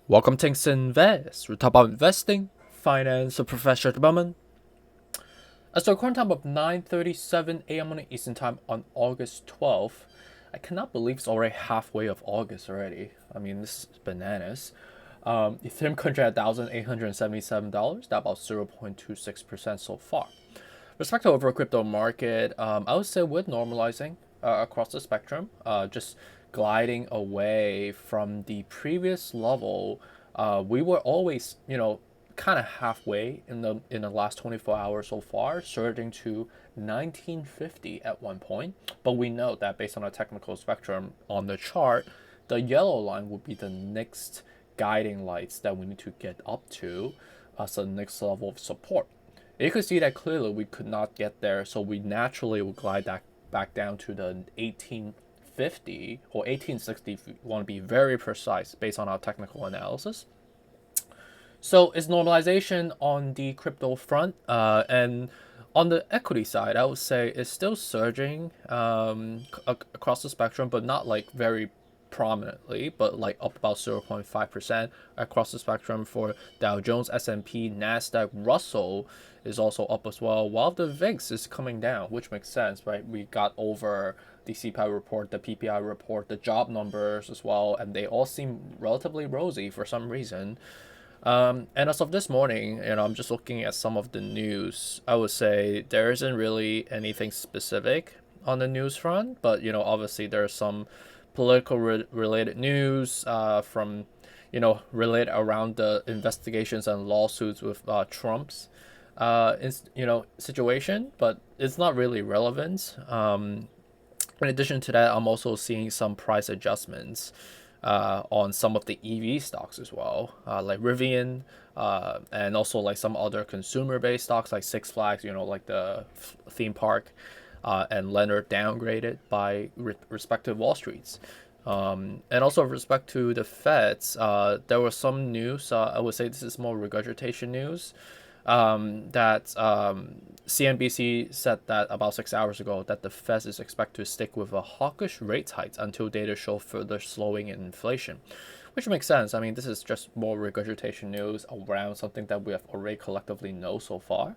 Welcome to 𝐄𝐓𝐇𝐄𝐂. We talk about investing, finance, and professional development. As the current time of 9:37 a.m. on the Eastern Time on August 12th, I cannot believe it's already halfway of August already. I mean, this is bananas. Ethereum contract at $1,877, that about 0.26% so far. Respect to overall crypto market, I would say with normalizing across the spectrum, just gliding away from the previous level. We were always, kind of halfway in the last 24 hours so far, surging to 1950 at one point. But we know that based on a technical spectrum on the chart, the yellow line would be the next guiding lights that we need to get up to as the next level of support. You could see that clearly we could not get there, so we naturally would glide back down to the 1850 or 1860 if you want to be very precise based on our technical analysis. So it's normalization on the crypto front, and on the equity side, I would say it's still surging across the spectrum, but not like very prominently, but like up about 0.5% across the spectrum for Dow Jones, S&P, Nasdaq, Russell is also up as well, while the VIX is coming down, which makes sense, right? We got over the CPI report, the PPI report, the job numbers as well, and they all seem relatively rosy for some reason. And as of this morning, I'm just looking at some of the news. I would say there isn't really anything specific on the news front, but obviously there's some political related news from related around the investigations and lawsuits with Trump's situation, but it's not really relevant. In addition to that, I'm also seeing some price adjustments on some of the EV stocks as well, like Rivian, and also like some other consumer-based stocks like Six Flags, like the theme park, and Leonard downgraded by respective Wall Streets. And also with respect to the Feds, there was some news. I would say this is more regurgitation news. That CNBC said that about 6 hours ago that the Fed is expected to stick with a hawkish rate hike until data show further slowing in inflation, which makes sense. I mean, this is just more regurgitation news around something that we have already collectively know so far.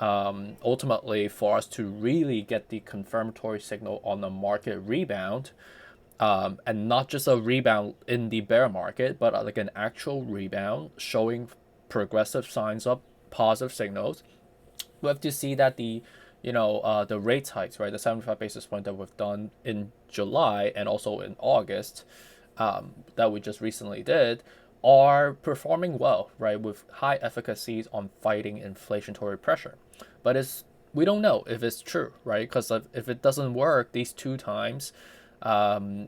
Ultimately, for us to really get the confirmatory signal on the market rebound, and not just a rebound in the bear market, but like an actual rebound showing progressive signs of positive signals, we have to see that the rate hikes, right, the 75 basis point that we've done in July and also in August, that we just recently did, are performing well, right, with high efficacies on fighting inflationary pressure. But we don't know if it's true, right? Because if it doesn't work these two times,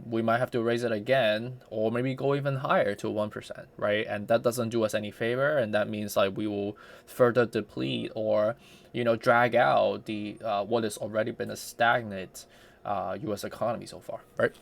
we might have to raise it again or maybe go even higher to 1%, right? And that doesn't do us any favor, and that means like we will further deplete or drag out the what has already been a stagnant U.S. economy so far, right?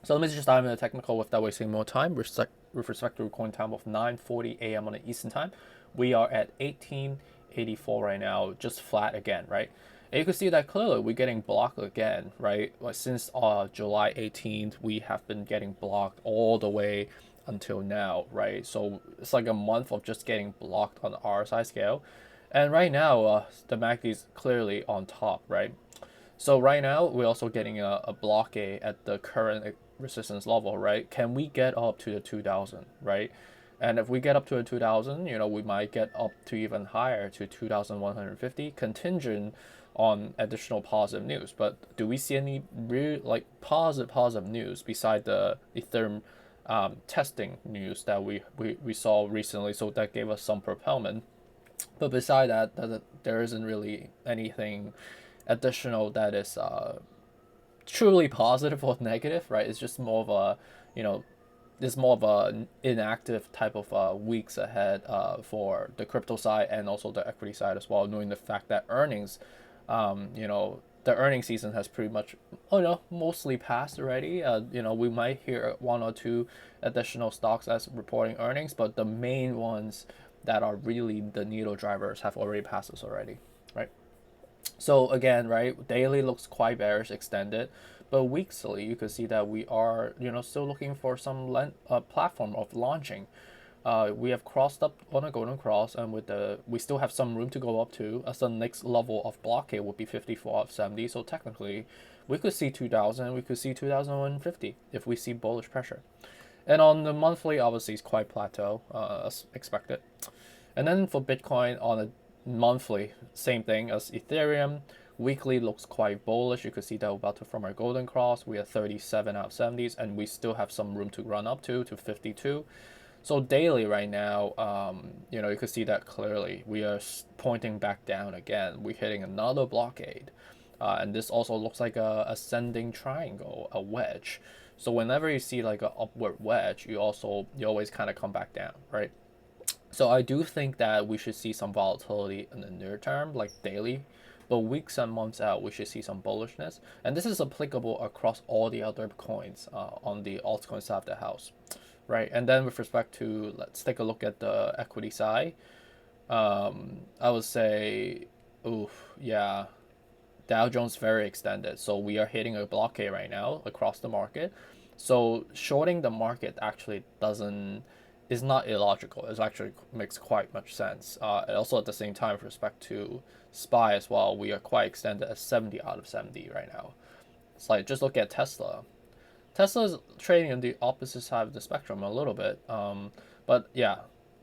So let me just dive into the technical without wasting more time. With respect to recording time of 9:40 a.m. on the Eastern Time, we are at 1884 right now, just flat again, right? And you can see that clearly we're getting blocked again, right? Like since July 18th, we have been getting blocked all the way until now, right? So it's like a month of just getting blocked on the RSI scale. And right now, the MACD is clearly on top, right? So right now, we're also getting a blockade at the current resistance level, right? Can we get up to the 2000, right? And if we get up to the 2000, we might get up to even higher to 2150, contingent on additional positive news. But do we see any real like positive news beside the Ethereum testing news that we saw recently? So that gave us some propellant. But beside that, there isn't really anything additional that is truly positive or negative, right? It's just more of a, it's more of an inactive type of weeks ahead for the crypto side and also the equity side as well, knowing the fact that earnings, the earning season has pretty much, mostly passed already. We might hear one or two additional stocks as reporting earnings, but the main ones that are really the needle drivers have already passed us already, right? So again, right, daily looks quite bearish extended, But weekly, you could see that we are, still looking for some platform of launching. We have crossed up on a golden cross, and we still have some room to go up to, as the next level of blockade would be 54 of 70. So technically, we could see 2000, we could see 2050 if we see bullish pressure. And on the monthly, obviously, it's quite plateau, as expected. And then for Bitcoin on a monthly, same thing as Ethereum. Weekly looks quite bullish. You could see that we're about to form our golden cross. We are 37 out of 70s, and we still have some room to run up to 52. So daily right now, you could see that clearly. We are pointing back down again. We're hitting another blockade. And this also looks like a ascending triangle, a wedge. So whenever you see like an upward wedge, you always kind of come back down, right? So I do think that we should see some volatility in the near term, like daily, but weeks and months out, we should see some bullishness. And this is applicable across all the other coins on the altcoin side of the house, right? And then with respect to, let's take a look at the equity side. I would say, yeah, Dow Jones very extended. So we are hitting a blockade right now across the market. So shorting the market actually is not illogical. It actually makes quite much sense. And also at the same time, with respect to SPY as well, we are quite extended at 70 out of 70 right now. It's like, just look at Tesla. Tesla is trading on the opposite side of the spectrum a little bit. But yeah,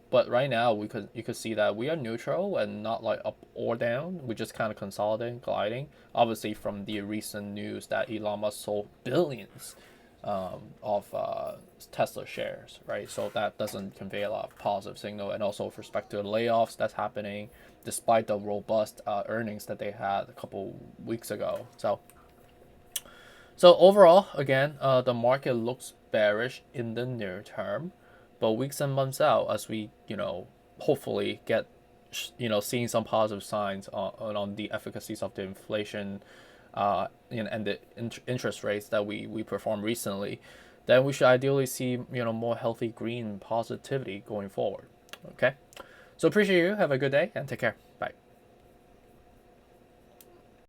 but right now you could see that we are neutral and not like up or down. We're just kind of consolidating, gliding. Obviously, from the recent news that Elon Musk sold billions of Tesla shares, right? So that doesn't convey a lot of positive signal. And also with respect to the layoffs that's happening, despite the robust earnings that they had a couple weeks ago. So overall, again, the market looks bearish in the near term, but weeks and months out, as we hopefully get seeing some positive signs on the efficacies of the inflation and the interest rates that we performed recently, then we should ideally see more healthy green positivity going forward. Okay, so appreciate you. Have a good day and take care.